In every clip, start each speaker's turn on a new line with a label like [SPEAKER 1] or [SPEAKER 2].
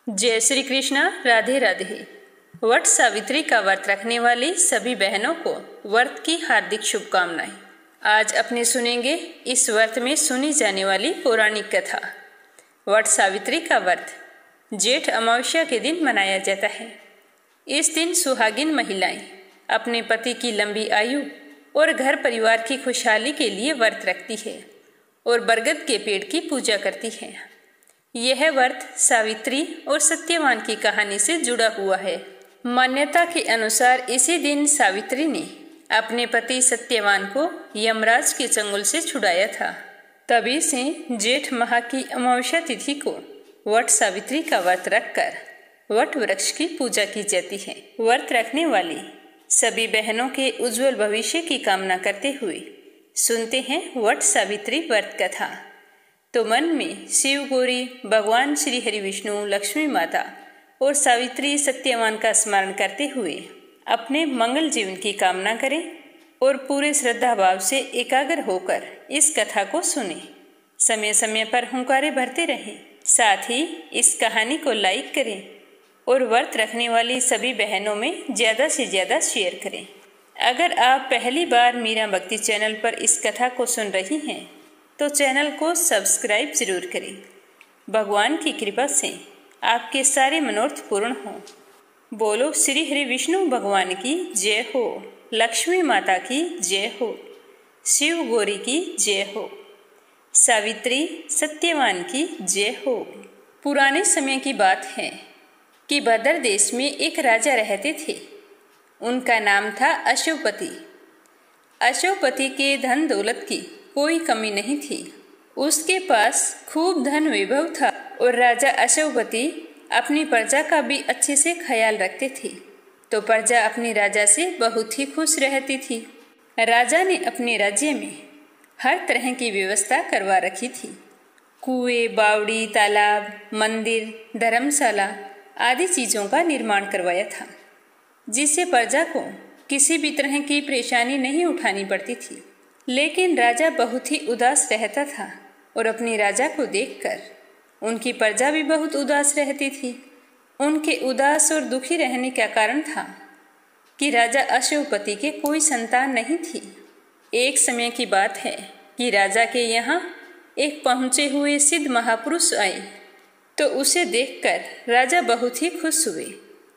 [SPEAKER 1] जय श्री कृष्णा। राधे राधे। वट सावित्री का व्रत रखने वाली सभी बहनों को व्रत की हार्दिक शुभकामनाएं। आज अपने सुनेंगे इस व्रत में सुनी जाने वाली पौराणिक कथा। वट सावित्री का व्रत जेठ अमावस्या के दिन मनाया जाता है। इस दिन सुहागिन महिलाएं अपने पति की लंबी आयु और घर परिवार की खुशहाली के लिए व्रत रखती है और बरगद के पेड़ की पूजा करती है। यह व्रत सावित्री और सत्यवान की कहानी से जुड़ा हुआ है। मान्यता के अनुसार इसी दिन सावित्री ने अपने पति सत्यवान को यमराज के चंगुल से छुड़ाया था। तभी से जेठ माह की अमावस्या तिथि को वट सावित्री का व्रत रखकर वट वृक्ष की पूजा की जाती है। व्रत रखने वाली सभी बहनों के उज्जवल भविष्य की कामना करते हुए सुनते हैं वट सावित्री व्रत कथा। तो मन में शिव गौरी, भगवान श्री हरि विष्णु, लक्ष्मी माता और सावित्री सत्यवान का स्मरण करते हुए अपने मंगल जीवन की कामना करें और पूरे श्रद्धा भाव से एकाग्र होकर इस कथा को सुने। समय समय पर हुंकारे भरते रहें। साथ ही इस कहानी को लाइक करें और व्रत रखने वाली सभी बहनों में ज़्यादा से ज़्यादा शेयर करें। अगर आप पहली बार मीरा भक्ति चैनल पर इस कथा को सुन रही हैं तो चैनल को सब्सक्राइब जरूर करें। भगवान की कृपा से आपके सारे मनोरथ पूर्ण हों। बोलो श्री हरि विष्णु भगवान की जय हो, लक्ष्मी माता की जय हो, शिव गौरी की जय हो, सावित्री सत्यवान की जय हो। पुराने समय की बात है कि भद्र देश में एक राजा रहते थे। उनका नाम था अशोकपति। अशोकपति के धन दौलत की कोई कमी नहीं थी। उसके पास खूब धन वैभव था और राजा अशोकपति अपनी प्रजा का भी अच्छे से ख्याल रखते थे, तो प्रजा अपने राजा से बहुत ही खुश रहती थी। राजा ने अपने राज्य में हर तरह की व्यवस्था करवा रखी थी। कुएं, बावड़ी, तालाब, मंदिर, धर्मशाला आदि चीज़ों का निर्माण करवाया था, जिससे प्रजा को किसी भी तरह की परेशानी नहीं उठानी पड़ती थी। लेकिन राजा बहुत ही उदास रहता था और अपनी राजा को देखकर उनकी प्रजा भी बहुत उदास रहती थी। उनके उदास और दुखी रहने का कारण था कि राजा अशोकपति के कोई संतान नहीं थी। एक समय की बात है कि राजा के यहाँ एक पहुँचे हुए सिद्ध महापुरुष आए, तो उसे देखकर राजा बहुत ही खुश हुए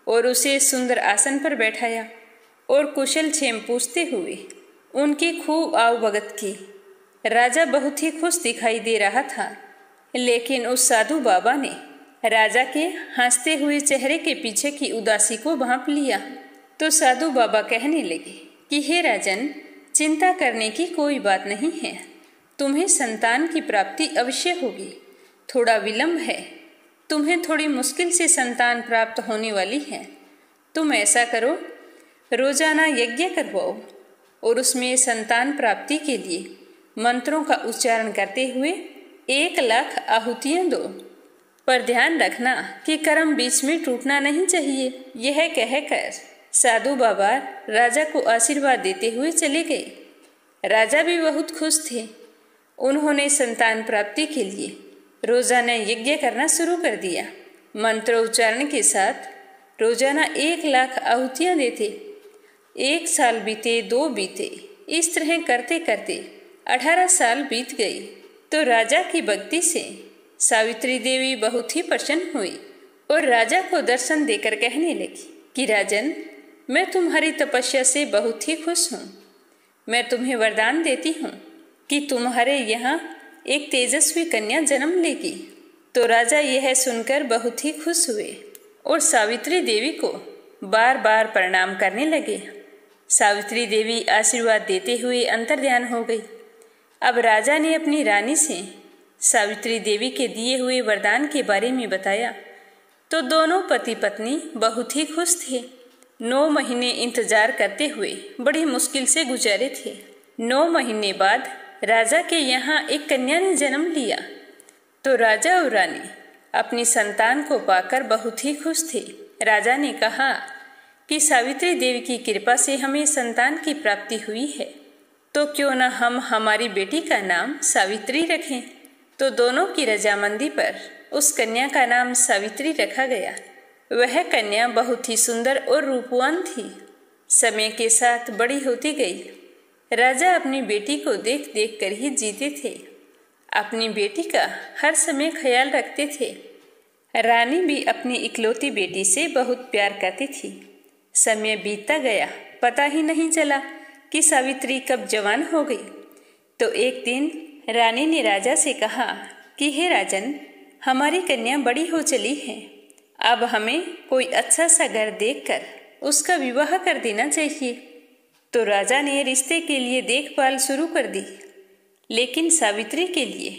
[SPEAKER 1] और उसे सुंदर आसन पर बैठाया और कुशल क्षेम पूछते हुए उनकी खूब आवभगत की। राजा बहुत ही खुश दिखाई दे रहा था, लेकिन उस साधु बाबा ने राजा के हंसते हुए चेहरे के पीछे की उदासी को भांप लिया। तो साधु बाबा कहने लगे कि हे राजन, चिंता करने की कोई बात नहीं है, तुम्हें संतान की प्राप्ति अवश्य होगी। थोड़ा विलंब है, तुम्हें थोड़ी मुश्किल से संतान प्राप्त होने वाली है। तुम ऐसा करो, रोजाना यज्ञ करवाओ और उसमें संतान प्राप्ति के लिए मंत्रों का उच्चारण करते हुए 1,00,000 आहुतियाँ दो। पर ध्यान रखना कि कर्म बीच में टूटना नहीं चाहिए। यह कहकर साधु बाबा राजा को आशीर्वाद देते हुए चले गए। राजा भी बहुत खुश थे। उन्होंने संतान प्राप्ति के लिए रोजाना यज्ञ करना शुरू कर दिया। मंत्रोच्चारण के साथ रोजाना 1,00,000 आहुतियाँ देते। 1 साल बीते, 2 बीते, इस तरह करते करते 18 साल बीत गई। तो राजा की भक्ति से सावित्री देवी बहुत ही प्रसन्न हुई और राजा को दर्शन देकर कहने लगी कि राजन, मैं तुम्हारी तपस्या से बहुत ही खुश हूँ। मैं तुम्हें वरदान देती हूँ कि तुम्हारे यहाँ एक तेजस्वी कन्या जन्म लेगी। तो राजा यह सुनकर बहुत ही खुश हुए और सावित्री देवी को बार बार प्रणाम करने लगे। सावित्री देवी आशीर्वाद देते हुए अंतर्ध्यान हो गई। अब राजा ने अपनी रानी से सावित्री देवी के दिए हुए वरदान के बारे में बताया, तो दोनों पति पत्नी बहुत ही खुश थे। 9 महीने इंतजार करते हुए बड़ी मुश्किल से गुजारे थे। 9 महीने बाद राजा के यहाँ एक कन्या ने जन्म लिया। तो राजा और रानी अपनी संतान को पाकर बहुत ही खुश थे। राजा ने कहा कि सावित्री देवी की कृपा से हमें संतान की प्राप्ति हुई है, तो क्यों न हम हमारी बेटी का नाम सावित्री रखें। तो दोनों की रजामंदी पर उस कन्या का नाम सावित्री रखा गया। वह कन्या बहुत ही सुंदर और रूपवान थी। समय के साथ बड़ी होती गई। राजा अपनी बेटी को देख देख कर ही जीते थे। अपनी बेटी का हर समय ख्याल रखते थे। रानी भी अपनी इकलौती बेटी से बहुत प्यार करती थी। समय बीतता गया, पता ही नहीं चला कि सावित्री कब जवान हो गई। तो एक दिन रानी ने राजा से कहा कि हे राजन, हमारी कन्या बड़ी हो चली है। अब हमें कोई अच्छा सा घर देखकर उसका विवाह कर देना चाहिए। तो राजा ने रिश्ते के लिए देखभाल शुरू कर दी, लेकिन सावित्री के लिए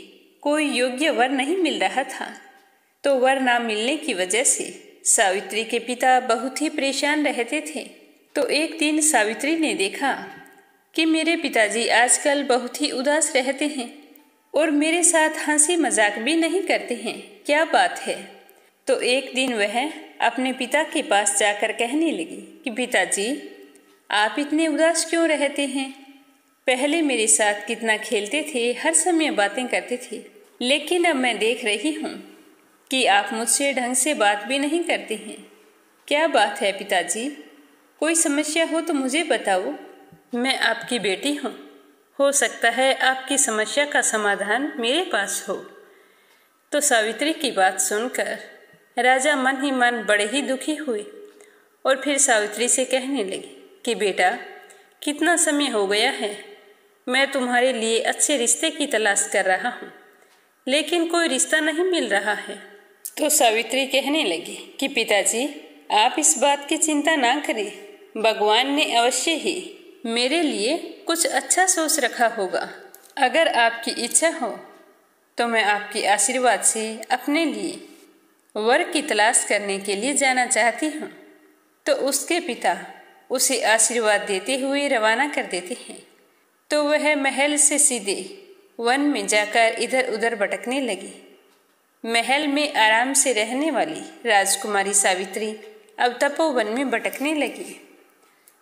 [SPEAKER 1] कोई योग्य वर नहीं मिल रहा था। तो वर ना मिलने की वजह से सावित्री के पिता बहुत ही परेशान रहते थे। तो एक दिन सावित्री ने देखा कि मेरे पिताजी आजकल बहुत ही उदास रहते हैं और मेरे साथ हंसी मजाक भी नहीं करते हैं, क्या बात है। तो एक दिन वह अपने पिता के पास जाकर कहने लगी कि पिताजी, आप इतने उदास क्यों रहते हैं? पहले मेरे साथ कितना खेलते थे, हर समय बातें करते थे, लेकिन अब मैं देख रही हूँ कि आप मुझसे ढंग से बात भी नहीं करते हैं। क्या बात है पिताजी? कोई समस्या हो तो मुझे बताओ, मैं आपकी बेटी हूँ। हो सकता है आपकी समस्या का समाधान मेरे पास हो। तो सावित्री की बात सुनकर राजा मन ही मन बड़े ही दुखी हुए और फिर सावित्री से कहने लगे कि बेटा, कितना समय हो गया है, मैं तुम्हारे लिए अच्छे रिश्ते की तलाश कर रहा हूँ, लेकिन कोई रिश्ता नहीं मिल रहा है। तो सावित्री कहने लगी कि पिताजी, आप इस बात की चिंता ना करें, भगवान ने अवश्य ही मेरे लिए कुछ अच्छा सोच रखा होगा। अगर आपकी इच्छा हो तो मैं आपके आशीर्वाद से अपने लिए वर की तलाश करने के लिए जाना चाहती हूँ। तो उसके पिता उसे आशीर्वाद देते हुए रवाना कर देते हैं। तो वह महल से सीधे वन में जाकर इधर उधर भटकने लगी। महल में आराम से रहने वाली राजकुमारी सावित्री अब तपोवन में भटकने लगी।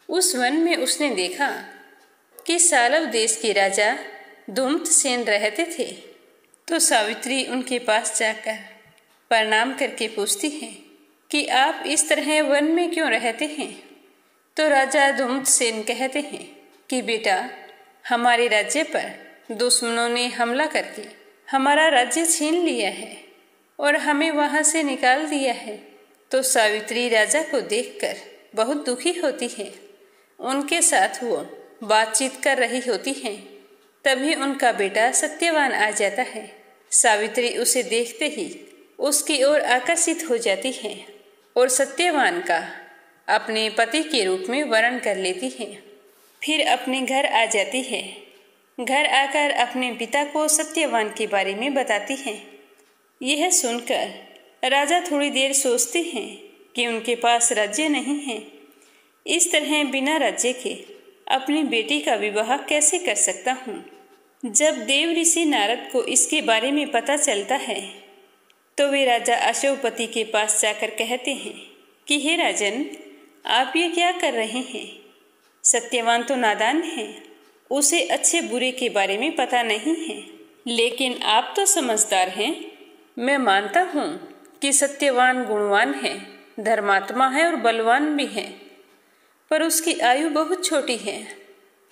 [SPEAKER 1] उस वन में उसने देखा कि सालव देश के राजा धूम्रसेन रहते थे। तो सावित्री उनके पास जाकर प्रणाम करके पूछती है कि आप इस तरह वन में क्यों रहते हैं? तो राजा धूम्रसेन कहते हैं कि बेटा, हमारे राज्य पर दुश्मनों ने हमला करके हमारा राज्य छीन लिया है और हमें वहां से निकाल दिया है। तो सावित्री राजा को देखकर बहुत दुखी होती है। उनके साथ वो बातचीत कर रही होती है, तभी उनका बेटा सत्यवान आ जाता है। सावित्री उसे देखते ही उसकी ओर आकर्षित हो जाती है और सत्यवान का अपने पति के रूप में वर्ण कर लेती है। फिर अपने घर आ जाती है। घर आकर अपने पिता को सत्यवान के बारे में बताती है। यह सुनकर राजा थोड़ी देर सोचते हैं कि उनके पास राज्य नहीं है। इस तरह बिना राज्य के अपनी बेटी का विवाह कैसे कर सकता हूँ। जब देव ऋषि नारद को इसके बारे में पता चलता है तो वे राजा अश्वपति के पास जाकर कहते हैं कि हे राजन, आप ये क्या कर रहे हैं? सत्यवान तो नादान है, उसे अच्छे बुरे के बारे में पता नहीं है, लेकिन आप तो समझदार हैं। मैं मानता हूँ कि सत्यवान गुणवान है, धर्मात्मा है और बलवान भी है, पर उसकी आयु बहुत छोटी है,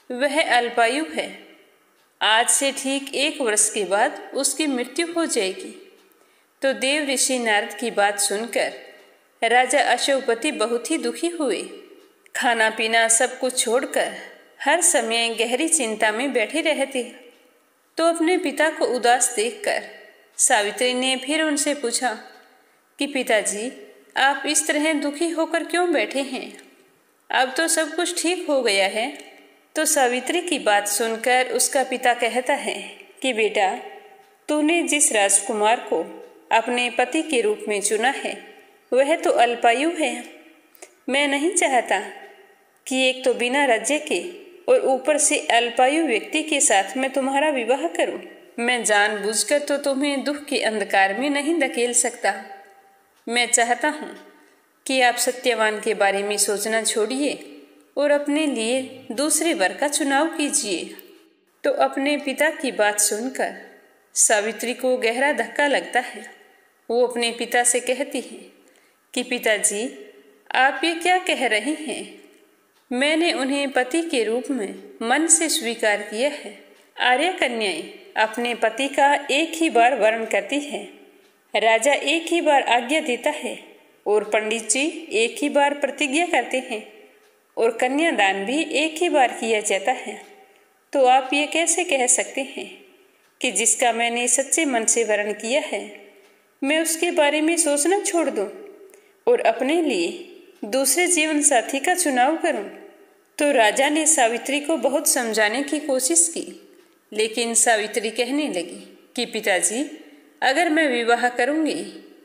[SPEAKER 1] वह अल्पायु है। आज से ठीक 1 वर्ष के बाद उसकी मृत्यु हो जाएगी। तो देव ऋषि नारद की बात सुनकर राजा अश्वपति बहुत ही दुखी हुए। खाना पीना सब कुछ छोड़कर हर समय गहरी चिंता में बैठे रहते। तो अपने पिता को उदास देखकर सावित्री ने फिर उनसे पूछा कि पिताजी, आप इस तरह दुखी होकर क्यों बैठे हैं? अब तो सब कुछ ठीक हो गया है। तो सावित्री की बात सुनकर उसका पिता कहता है कि बेटा, तूने जिस राजकुमार को अपने पति के रूप में चुना है वह तो अल्पायु है। मैं नहीं चाहता कि एक तो बिना राज्य के और ऊपर से अल्पायु व्यक्ति के साथ मैं तुम्हारा विवाह करूं। मैं जानबूझकर तो तुम्हें दुख के अंधकार में नहीं धकेल सकता। मैं चाहता हूँ कि आप सत्यवान के बारे में सोचना छोड़िए और अपने लिए दूसरे वर का चुनाव कीजिए। तो अपने पिता की बात सुनकर सावित्री को गहरा धक्का लगता है। वो अपने पिता से कहती है कि पिताजी, आप ये क्या कह रहे हैं? मैंने उन्हें पति के रूप में मन से स्वीकार किया है। आर्य कन्याएं अपने पति का एक ही बार वर्ण करती है, राजा एक ही बार आज्ञा देता है और पंडित जी एक ही बार प्रतिज्ञा करते हैं और कन्यादान भी एक ही बार किया जाता है। तो आप ये कैसे कह सकते हैं कि जिसका मैंने सच्चे मन से वर्ण किया है मैं उसके बारे में सोचना छोड़ दूं और अपने लिए दूसरे जीवन साथी का चुनाव करूं? तो राजा ने सावित्री को बहुत समझाने की कोशिश की, लेकिन सावित्री कहने लगी कि पिताजी, अगर मैं विवाह करूंगी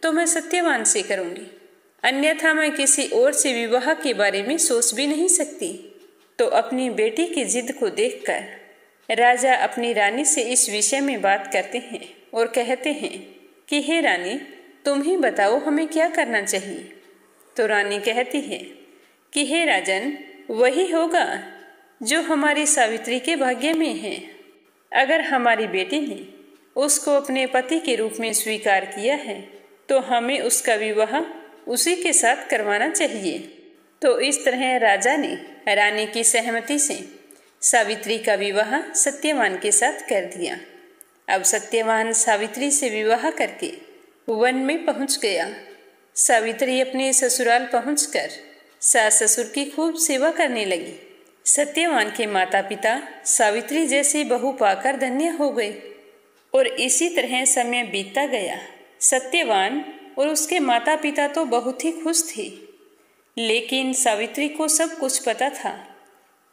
[SPEAKER 1] तो मैं सत्यवान से करूंगी, अन्यथा मैं किसी और से विवाह के बारे में सोच भी नहीं सकती। तो अपनी बेटी की जिद को देखकर राजा अपनी रानी से इस विषय में बात करते हैं और कहते हैं कि हे रानी, तुम ही बताओ हमें क्या करना चाहिए। तो रानी कहती है कि हे राजन, वही होगा जो हमारी सावित्री के भाग्य में है। अगर हमारी बेटी ने उसको अपने पति के रूप में स्वीकार किया है तो हमें उसका विवाह उसी के साथ करवाना चाहिए। तो इस तरह राजा ने रानी की सहमति से सावित्री का विवाह सत्यवान के साथ कर दिया। अब सत्यवान सावित्री से विवाह करके वन में पहुंच गया। सावित्री अपने ससुराल पहुंचकर सास ससुर की खूब सेवा करने लगी। सत्यवान के माता पिता सावित्री जैसी बहू पाकर धन्य हो गए और इसी तरह समय बीतता गया। सत्यवान और उसके माता पिता तो बहुत ही खुश थे, लेकिन सावित्री को सब कुछ पता था,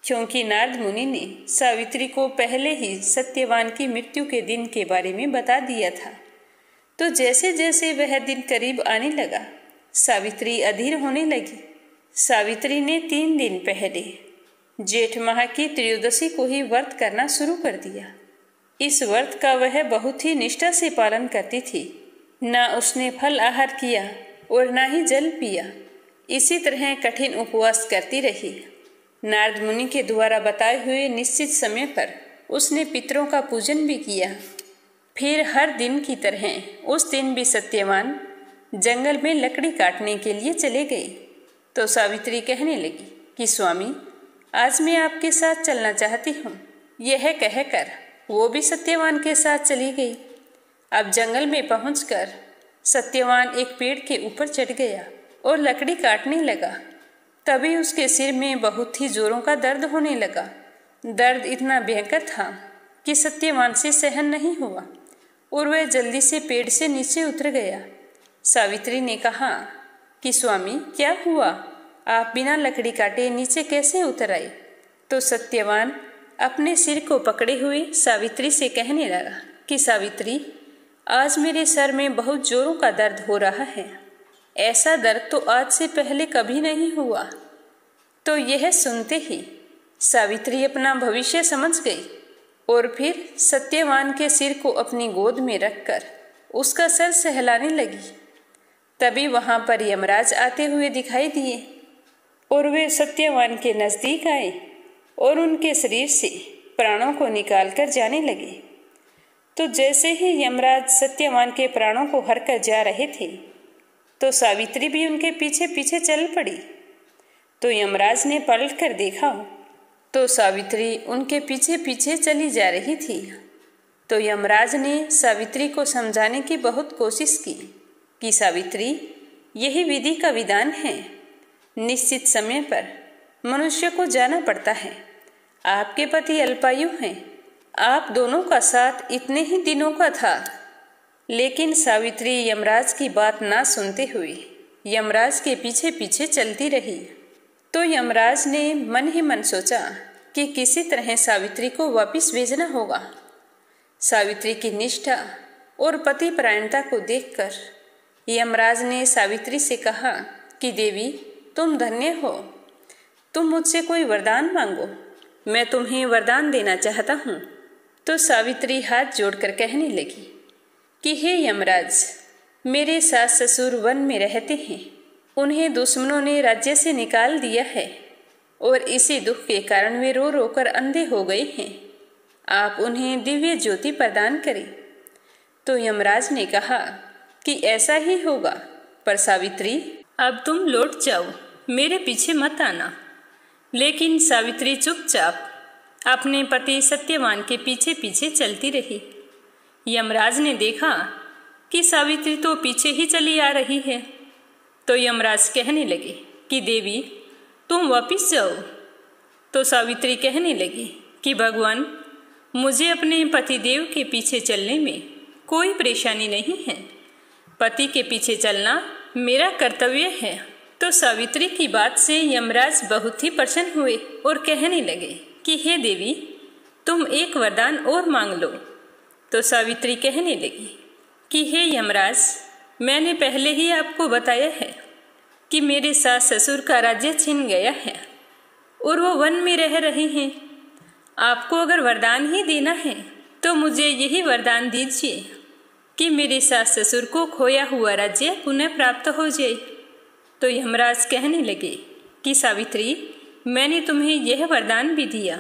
[SPEAKER 1] क्योंकि नारद मुनि ने सावित्री को पहले ही सत्यवान की मृत्यु के दिन के बारे में बता दिया था। तो जैसे जैसे वह दिन करीब आने लगा, सावित्री अधीर होने लगी। सावित्री ने 3 दिन पहले जेठ माह की त्रयोदशी को ही व्रत करना शुरू कर दिया। इस व्रत का वह बहुत ही निष्ठा से पालन करती थी। न उसने फल आहार किया और न ही जल पिया। इसी तरह कठिन उपवास करती रही। नारद मुनि के द्वारा बताए हुए निश्चित समय पर उसने पितरों का पूजन भी किया। फिर हर दिन की तरह उस दिन भी सत्यवान जंगल में लकड़ी काटने के लिए चले गए। तो सावित्री कहने लगी कि स्वामी, आज मैं आपके साथ चलना चाहती हूँ। यह कहकर वो भी सत्यवान के साथ चली गई। अब जंगल में पहुंचकर सत्यवान एक पेड़ के ऊपर चढ़ गया और लकड़ी काटने लगा। तभी उसके सिर में बहुत ही जोरों का दर्द होने लगा। दर्द इतना भयंकर था कि सत्यवान से सहन नहीं हुआ और वह जल्दी से पेड़ से नीचे उतर गया। सावित्री ने कहा कि स्वामी, क्या हुआ? आप बिना लकड़ी काटे नीचे कैसे उतर आए? तो सत्यवान अपने सिर को पकड़े हुए सावित्री से कहने लगा कि सावित्री, आज मेरे सर में बहुत जोरों का दर्द हो रहा है। ऐसा दर्द तो आज से पहले कभी नहीं हुआ। तो यह सुनते ही सावित्री अपना भविष्य समझ गई और फिर सत्यवान के सिर को अपनी गोद में रखकर उसका सर सहलाने लगी। तभी वहां पर यमराज आते हुए दिखाई दिए और वे सत्यवान के नजदीक आए और उनके शरीर से प्राणों को निकालकर जाने लगे। तो जैसे ही यमराज सत्यवान के प्राणों को हरकर जा रहे थे, तो सावित्री भी उनके पीछे पीछे चल पड़ी। तो यमराज ने पलट कर देखा तो सावित्री उनके पीछे पीछे चली जा रही थी। तो यमराज ने सावित्री को समझाने की बहुत कोशिश की कि सावित्री, यही विधि का विधान है। निश्चित समय पर मनुष्य को जाना पड़ता है। आपके पति अल्पायु हैं। आप दोनों का साथ इतने ही दिनों का था। लेकिन सावित्री यमराज की बात ना सुनते हुए यमराज के पीछे पीछे चलती रही। तो यमराज ने मन ही मन सोचा कि किसी तरह सावित्री को वापस भेजना होगा। सावित्री की निष्ठा और पति परायणता को देखकर यमराज ने सावित्री से कहा कि देवी, तुम धन्य हो। तुम मुझसे कोई वरदान मांगो, मैं तुम्हें वरदान देना चाहता हूँ। तो सावित्री हाथ जोड़कर कहने लगी कि हे यमराज, मेरे सास ससुर वन में रहते हैं। उन्हें दुश्मनों ने राज्य से निकाल दिया है और इसी दुख के कारण वे रो रो कर अंधे हो गए हैं। आप उन्हें दिव्य ज्योति प्रदान करें। तो यमराज ने कहा कि ऐसा ही होगा, पर सावित्री अब तुम लौट जाओ, मेरे पीछे मत आना। लेकिन सावित्री चुपचाप अपने पति सत्यवान के पीछे पीछे चलती रही। यमराज ने देखा कि सावित्री तो पीछे ही चली आ रही है, तो यमराज कहने लगे कि देवी तुम वापिस जाओ। तो सावित्री कहने लगी कि भगवान, मुझे अपने पतिदेव के पीछे चलने में कोई परेशानी नहीं है, पति के पीछे चलना मेरा कर्तव्य है। तो सावित्री की बात से यमराज बहुत ही प्रसन्न हुए और कहने लगे कि हे देवी, तुम एक वरदान और मांग लो। तो सावित्री कहने लगी कि हे यमराज, मैंने पहले ही आपको बताया है कि मेरे सास ससुर का राज्य छिन गया है और वो वन में रह रहे हैं। आपको अगर वरदान ही देना है तो मुझे यही वरदान दीजिए कि मेरे सास ससुर को खोया हुआ राज्य पुनः प्राप्त हो जाए। तो यमराज कहने लगे कि सावित्री, मैंने तुम्हें यह वरदान भी दिया,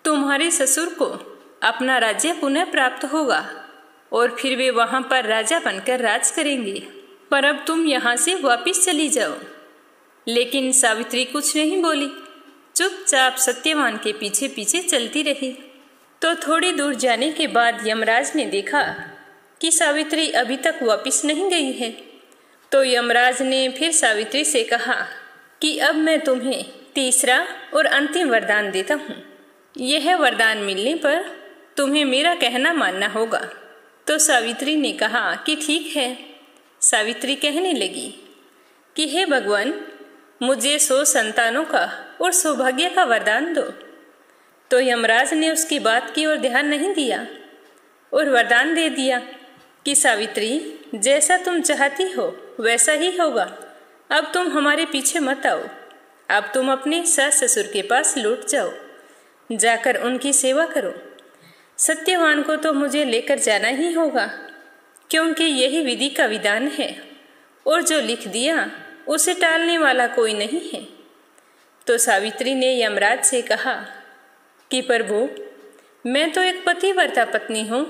[SPEAKER 1] तुम्हारे ससुर को अपना राज्य पुनः प्राप्त होगा और फिर वे वहां पर राजा बनकर राज करेंगे, पर अब तुम यहाँ से वापिस चली जाओ। लेकिन सावित्री कुछ नहीं बोली, चुपचाप सत्यवान के पीछे पीछे चलती रही। तो थोड़ी दूर जाने के बाद यमराज ने देखा कि सावित्री अभी तक वापिस नहीं गई है। तो यमराज ने फिर सावित्री से कहा कि अब मैं तुम्हें तीसरा और अंतिम वरदान देता हूँ। यह वरदान मिलने पर तुम्हें मेरा कहना मानना होगा। तो सावित्री ने कहा कि ठीक है। सावित्री कहने लगी कि हे भगवान, मुझे 100 संतानों का और सौभाग्य का वरदान दो। तो यमराज ने उसकी बात की ओर ध्यान नहीं दिया और वरदान दे दिया कि सावित्री, जैसा तुम चाहती हो वैसा ही होगा। अब तुम हमारे पीछे मत आओ, अब तुम अपने सास ससुर के पास लौट जाओ, जाकर उनकी सेवा करो। सत्यवान को तो मुझे लेकर जाना ही होगा, क्योंकि यही विधि का विधान है और जो लिख दिया उसे टालने वाला कोई नहीं है। तो सावित्री ने यमराज से कहा कि प्रभु, मैं तो एक पतिव्रता पत्नी हूँ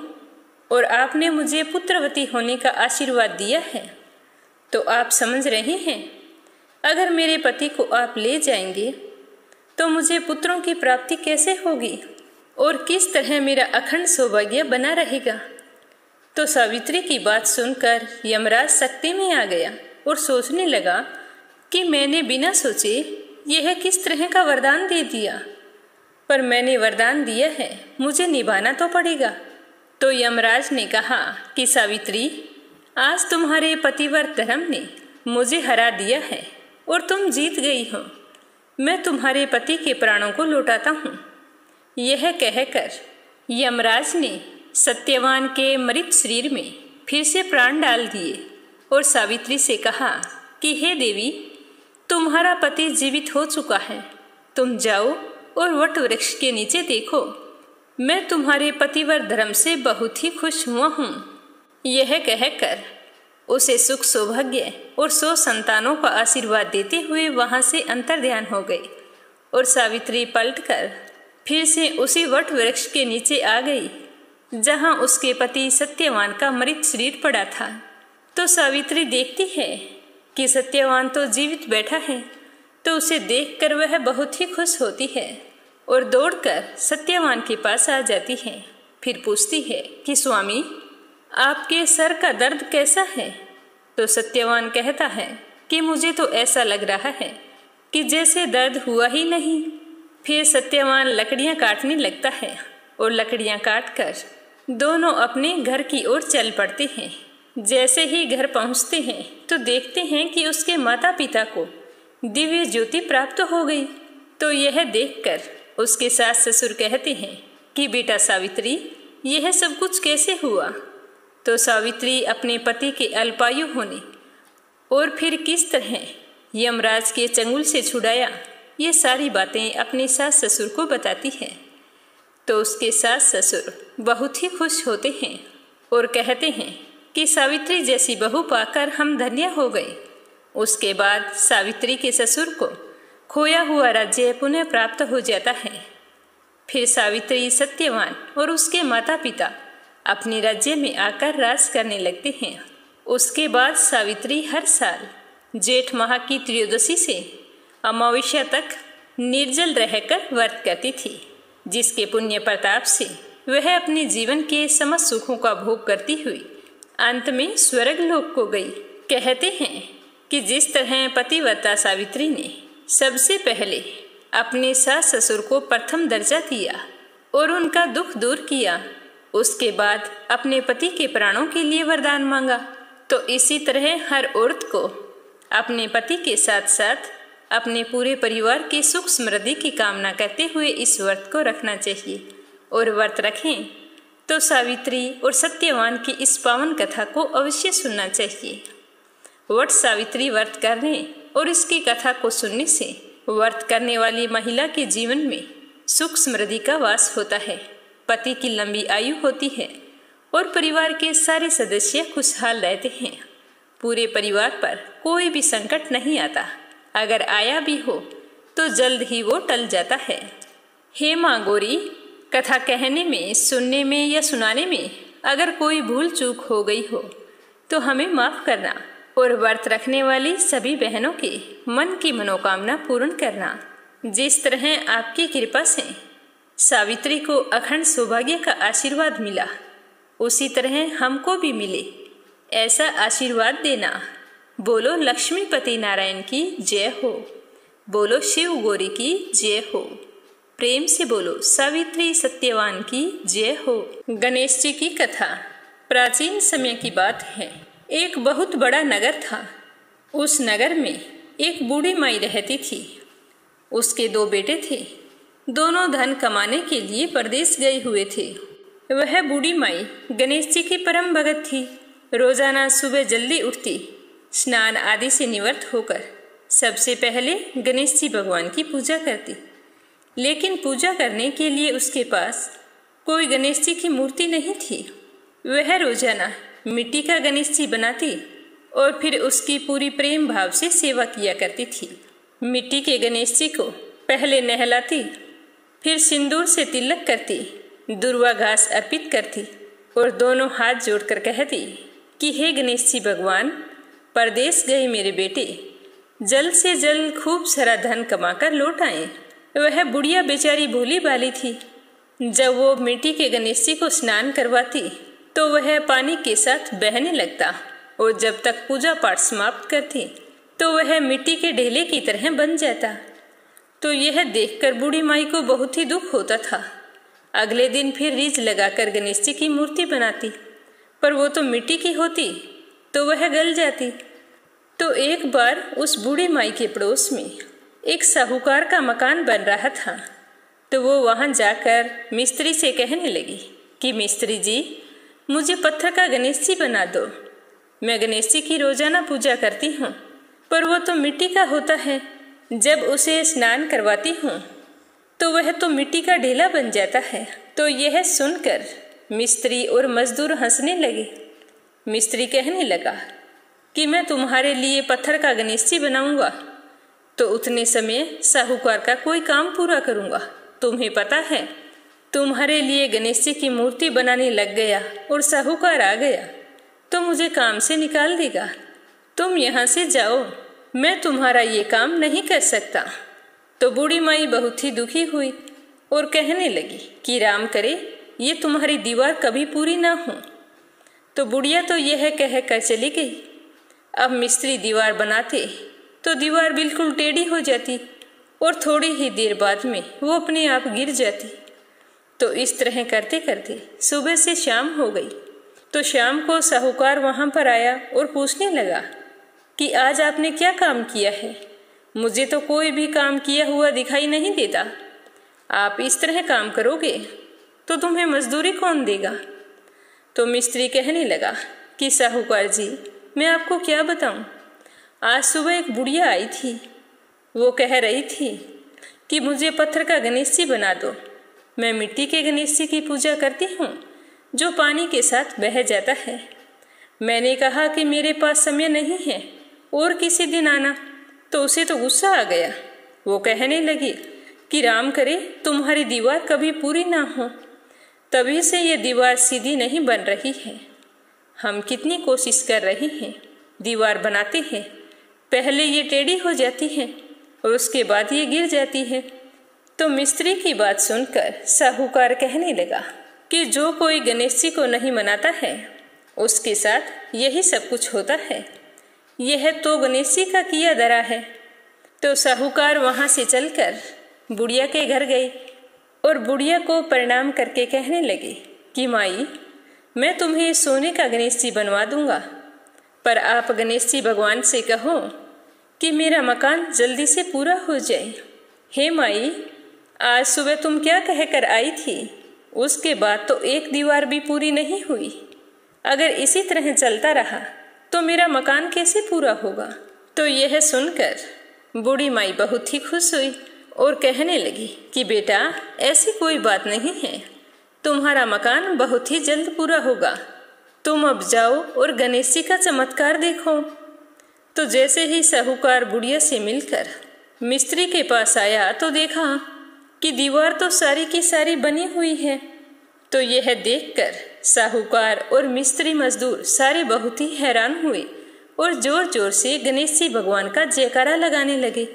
[SPEAKER 1] और आपने मुझे पुत्रवती होने का आशीर्वाद दिया है, तो आप समझ रहे हैं, अगर मेरे पति को आप ले जाएंगे तो मुझे पुत्रों की प्राप्ति कैसे होगी और किस तरह मेरा अखंड सौभाग्य बना रहेगा। तो सावित्री की बात सुनकर यमराज सख्ती में आ गया और सोचने लगा कि मैंने बिना सोचे यह किस तरह का वरदान दे दिया, पर मैंने वरदान दिया है, मुझे निभाना तो पड़ेगा। तो यमराज ने कहा कि सावित्री, आज तुम्हारे पतिव्रत धर्म ने मुझे हरा दिया है और तुम जीत गई हो। मैं तुम्हारे पति के प्राणों को लौटाता हूँ। यह कहकर यमराज ने सत्यवान के मृत शरीर में फिर से प्राण डाल दिए और सावित्री से कहा कि हे देवी, तुम्हारा पति जीवित हो चुका है, तुम जाओ और वट वृक्ष के नीचे देखो। मैं तुम्हारे पतिव्रत धर्म से बहुत ही खुश हुआ हूँ। यह कहकर उसे सुख सौभाग्य और 100 संतानों का आशीर्वाद देते हुए वहां से अंतर्ध्यान हो गई और सावित्री पलटकर फिर से उसी वट वृक्ष के नीचे आ गई जहां उसके पति सत्यवान का मृत शरीर पड़ा था। तो सावित्री देखती है कि सत्यवान तो जीवित बैठा है, तो उसे देखकर वह बहुत ही खुश होती है और दौड़कर सत्यवान के पास आ जाती है। फिर पूछती है कि स्वामी, आपके सर का दर्द कैसा है? तो सत्यवान कहता है कि मुझे तो ऐसा लग रहा है कि जैसे दर्द हुआ ही नहीं। फिर सत्यवान लकड़ियां काटने लगता है और लकड़ियां काटकर दोनों अपने घर की ओर चल पड़ते हैं। जैसे ही घर पहुंचते हैं तो देखते हैं कि उसके माता पिता को दिव्य ज्योति प्राप्त हो गई। तो यह देखकर उसके सास ससुर कहते हैं कि बेटा सावित्री, यह सब कुछ कैसे हुआ? तो सावित्री अपने पति के अल्पायु होने और फिर किस तरह यमराज के चंगुल से छुड़ाया, ये सारी बातें अपने सास ससुर को बताती है। तो उसके सास ससुर बहुत ही खुश होते हैं और कहते हैं कि सावित्री जैसी बहू पाकर हम धन्य हो गए। उसके बाद सावित्री के ससुर को खोया हुआ राज्य पुनः प्राप्त हो जाता है। फिर सावित्री, सत्यवान और उसके माता पिता अपने राज्य में आकर राज करने लगते हैं उसके बाद सावित्री हर साल जेठ माह की त्रयोदशी से अमावस्या तक निर्जल रहकर व्रत करती थी, जिसके पुण्य प्रताप से वह अपने जीवन के समस्त सुखों का भोग करती हुई अंत में स्वर्ग लोक को गई। कहते हैं कि जिस तरह पतिव्रता सावित्री ने सबसे पहले अपने सास ससुर को प्रथम दर्जा दिया और उनका दुख दूर किया, उसके बाद अपने पति के प्राणों के लिए वरदान मांगा, तो इसी तरह हर औरत को अपने पति के साथ साथ अपने पूरे परिवार की सुख समृद्धि की कामना करते हुए इस व्रत को रखना चाहिए। और व्रत रखें तो सावित्री और सत्यवान की इस पावन कथा को अवश्य सुनना चाहिए। वट सावित्री व्रत करने और इसकी कथा को सुनने से व्रत करने वाली महिला के जीवन में सुख समृद्धि का वास होता है, पति की लंबी आयु होती है और परिवार के सारे सदस्य खुशहाल रहते हैं। पूरे परिवार पर कोई भी संकट नहीं आता, अगर आया भी हो तो जल्द ही वो टल जाता है। हे माँ गौरी, कथा कहने में, सुनने में या सुनाने में अगर कोई भूल चूक हो गई हो तो हमें माफ करना और व्रत रखने वाली सभी बहनों के मन की मनोकामना पूर्ण करना। जिस तरह आपकी कृपा से सावित्री को अखंड सौभाग्य का आशीर्वाद मिला, उसी तरह हमको भी मिले, ऐसा आशीर्वाद देना। बोलो लक्ष्मीपति नारायण की जय हो, बोलो शिव गौरी की जय हो, प्रेम से बोलो सावित्री सत्यवान की जय हो। गणेश जी की कथा प्राचीन समय की बात है। एक बहुत बड़ा नगर था। उस नगर में एक बूढ़ी माई रहती थी। उसके 2 बेटे थे। दोनों धन कमाने के लिए परदेश गए हुए थे। वह बूढ़ी माई गणेश जी की परम भगत थी। रोजाना सुबह जल्दी उठती, स्नान आदि से निवृत्त होकर सबसे पहले गणेश जी भगवान की पूजा करती। लेकिन पूजा करने के लिए उसके पास कोई गणेश जी की मूर्ति नहीं थी। वह रोजाना मिट्टी का गणेश जी बनाती और फिर उसकी पूरी प्रेम भाव से सेवा किया करती थी। मिट्टी के गणेश जी को पहले नहलाती, फिर सिंदूर से तिलक करती, दुर्वा घास अर्पित करती और दोनों हाथ जोड़कर कहती कि हे गणेश जी भगवान, परदेश गए मेरे बेटे जल्द से जल्द खूब सारा धन कमाकर लौट आए। वह बुढ़िया बेचारी भोली भाली थी। जब वो मिट्टी के गणेश जी को स्नान करवाती तो वह पानी के साथ बहने लगता और जब तक पूजा पाठ समाप्त करती तो वह मिट्टी के ढेले की तरह बन जाता। तो यह देखकर बूढ़ी माई को बहुत ही दुख होता था। अगले दिन फिर रीझ लगाकर गणेश जी की मूर्ति बनाती, पर वो तो मिट्टी की होती तो वह गल जाती। तो एक बार उस बूढ़ी माई के पड़ोस में एक साहूकार का मकान बन रहा था। तो वो वहां जाकर मिस्त्री से कहने लगी कि मिस्त्री जी, मुझे पत्थर का गणेश जी बना दो। मैं गणेश जी की रोजाना पूजा करती हूँ, पर वो तो मिट्टी का होता है। जब उसे स्नान करवाती हूँ तो वह तो मिट्टी का ढेला बन जाता है। तो यह सुनकर मिस्त्री और मजदूर हंसने लगे। मिस्त्री कहने लगा कि मैं तुम्हारे लिए पत्थर का गणेश जी बनाऊंगा तो उतने समय साहूकार का कोई काम पूरा करूंगा। तुम्हें पता है, तुम्हारे लिए गणेश जी की मूर्ति बनाने लग गया और साहूकार आ गया तो मुझे काम से निकाल देगा। तुम यहाँ से जाओ, मैं तुम्हारा ये काम नहीं कर सकता। तो बूढ़ी माई बहुत ही दुखी हुई और कहने लगी कि राम करे ये तुम्हारी दीवार कभी पूरी ना हो। तो बुढ़िया तो यह कहकर चली गई। अब मिस्त्री दीवार बनाते तो दीवार बिल्कुल टेढ़ी हो जाती और थोड़ी ही देर बाद में वो अपने आप गिर जाती। तो इस तरह करते करते सुबह से शाम हो गई। तो शाम को साहूकार वहां पर आया और पूछने लगा कि आज आपने क्या काम किया है? मुझे तो कोई भी काम किया हुआ दिखाई नहीं देता। आप इस तरह काम करोगे तो तुम्हें मजदूरी कौन देगा? तो मिस्त्री कहने लगा कि साहूकार जी, मैं आपको क्या बताऊं, आज सुबह एक बुढ़िया आई थी। वो कह रही थी कि मुझे पत्थर का गणेश जी बना दो। मैं मिट्टी के गणेश जी की पूजा करती हूँ जो पानी के साथ बह जाता है। मैंने कहा कि मेरे पास समय नहीं है और किसी दिन आना, तो उसे तो गुस्सा आ गया। वो कहने लगी कि राम करे तुम्हारी दीवार कभी पूरी ना हो, तभी से ये दीवार सीधी नहीं बन रही है। हम कितनी कोशिश कर रहे हैं, दीवार बनाते हैं, पहले ये टेढ़ी हो जाती है और उसके बाद ये गिर जाती है। तो मिस्त्री की बात सुनकर साहूकार कहने लगा कि जो कोई गणेश जी को नहीं मनाता है उसके साथ यही सब कुछ होता है। यह तो गणेश जी का किया धरा है। तो साहूकार वहां से चलकर बुढ़िया के घर गए और बुढ़िया को प्रणाम करके कहने लगे कि माई, मैं तुम्हें सोने का गणेश जी बनवा दूंगा, पर आप गणेश जी भगवान से कहो कि मेरा मकान जल्दी से पूरा हो जाए। हे माई, आज सुबह तुम क्या कहकर आई थी, उसके बाद तो एक दीवार भी पूरी नहीं हुई। अगर इसी तरह चलता रहा तो मेरा मकान कैसे पूरा होगा। तो यह सुनकर बूढ़ी माई बहुत ही खुश हुई और कहने लगी कि बेटा, ऐसी कोई बात नहीं है, तुम्हारा मकान बहुत ही जल्द पूरा होगा। तुम अब जाओ और गणेश जी का चमत्कार देखो। तो जैसे ही साहूकार बुढ़िया से मिलकर मिस्त्री के पास आया तो देखा कि दीवार तो सारी की सारी बनी हुई है। तो यह देखकर साहूकार और मिस्त्री मजदूर सारे बहुत ही हैरान हुए और जोर जोर से गणेश जी भगवान का जयकारा लगाने लगे।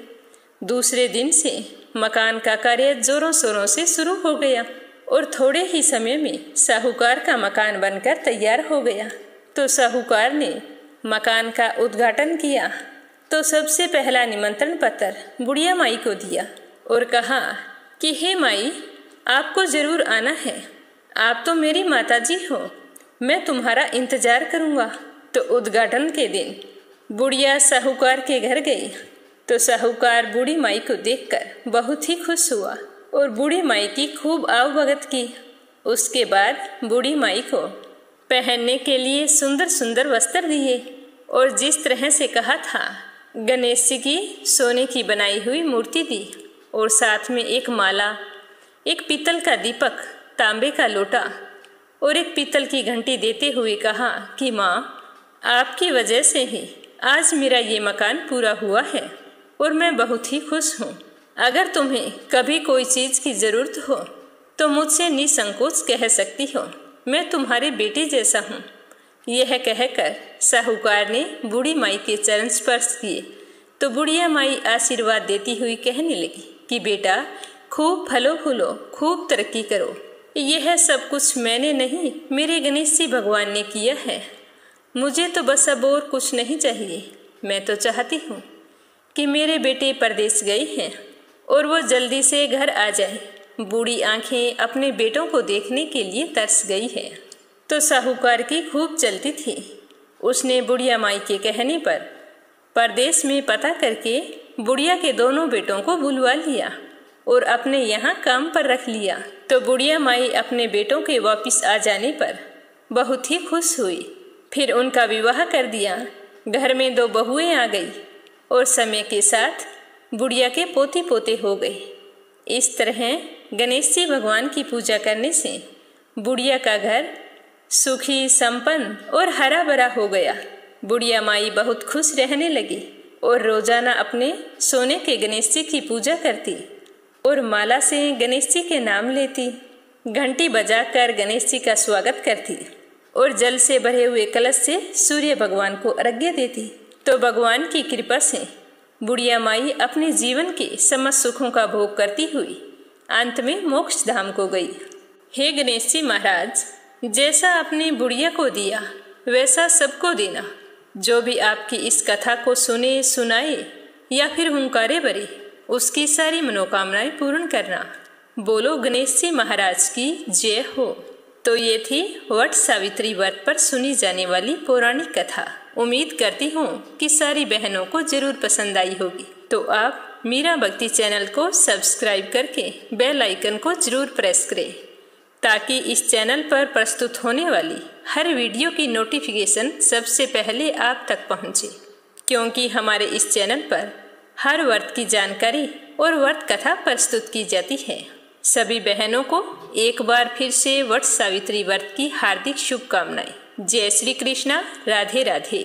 [SPEAKER 1] दूसरे दिन से मकान का कार्य जोरों शोरों से शुरू हो गया और थोड़े ही समय में साहूकार का मकान बनकर तैयार हो गया। तो साहूकार ने मकान का उद्घाटन किया तो सबसे पहला निमंत्रण पत्र बुढ़िया माई को दिया और कहा कि हे माई, आपको जरूर आना है, आप तो मेरी माताजी हो, मैं तुम्हारा इंतजार करूंगा। तो उद्घाटन के दिन बुढ़िया साहूकार के घर गई तो साहूकार बूढ़ी माई को देखकर बहुत ही खुश हुआ और बूढ़ी माई की खूब आवभगत की। उसके बाद बूढ़ी माई को पहनने के लिए सुंदर सुंदर वस्त्र दिए और जिस तरह से कहा था गणेश जी की सोने की बनाई हुई मूर्ति दी और साथ में एक माला, एक पीतल का दीपक, तांबे का लोटा और एक पीतल की घंटी देते हुए कहा कि माँ, आपकी वजह से ही आज मेरा ये मकान पूरा हुआ है और मैं बहुत ही खुश हूँ। अगर तुम्हें कभी कोई चीज़ की ज़रूरत हो तो मुझसे निसंकोच कह सकती हो, मैं तुम्हारे बेटे जैसा हूँ। यह कहकर साहूकार ने बूढ़ी माई के चरण स्पर्श किए तो बुढ़िया माई आशीर्वाद देती हुई कहने लगी कि बेटा, खूब फलो फूलो, खूब तरक्की करो। यह सब कुछ मैंने नहीं, मेरे गणेश जी भगवान ने किया है। मुझे तो बस अब और कुछ नहीं चाहिए। मैं तो चाहती हूँ कि मेरे बेटे परदेश गए हैं और वो जल्दी से घर आ जाए। बूढ़ी आंखें अपने बेटों को देखने के लिए तरस गई है। तो साहूकार की खूब चलती थी। उसने बुढ़िया माई के कहने पर परदेश में पता करके बुढ़िया के दोनों बेटों को बुलवा लिया और अपने यहाँ काम पर रख लिया। तो बुढ़िया माई अपने बेटों के वापस आ जाने पर बहुत ही खुश हुई। फिर उनका विवाह कर दिया। घर में 2 बहुएं आ गई और समय के साथ बुढ़िया के पोती पोते हो गए। इस तरह गणेश जी भगवान की पूजा करने से बुढ़िया का घर सुखी, संपन्न और हरा भरा हो गया। बुढ़िया माई बहुत खुश रहने लगी और रोजाना अपने सोने के गणेश जी की पूजा करती और माला से गणेश जी के नाम लेती, घंटी बजाकर गणेश जी का स्वागत करती और जल से भरे हुए कलश से सूर्य भगवान को अर्घ्य देती। तो भगवान की कृपा से बुढ़िया माई अपने जीवन के समस्त सुखों का भोग करती हुई अंत में मोक्ष धाम को गई। हे गणेश जी महाराज, जैसा आपने बुढ़िया को दिया वैसा सबको देना। जो भी आपकी इस कथा को सुने, सुनाए या फिर हुंकारे भरे, उसकी सारी मनोकामनाएं पूर्ण करना। बोलो गणेश जी महाराज की जय हो। तो ये थी वट सावित्री व्रत पर सुनी जाने वाली पौराणिक कथा। उम्मीद करती हूँ कि सारी बहनों को जरूर पसंद आई होगी। तो आप मीरा भक्ति चैनल को सब्सक्राइब करके बेल आइकन को जरूर प्रेस करें ताकि इस चैनल पर प्रस्तुत होने वाली हर वीडियो की नोटिफिकेशन सबसे पहले आप तक पहुँचे, क्योंकि हमारे इस चैनल पर हर व्रत की जानकारी और व्रत कथा प्रस्तुत की जाती है। सभी बहनों को एक बार फिर से वट सावित्री व्रत की हार्दिक शुभकामनाएं। जय श्री कृष्णा। राधे राधे।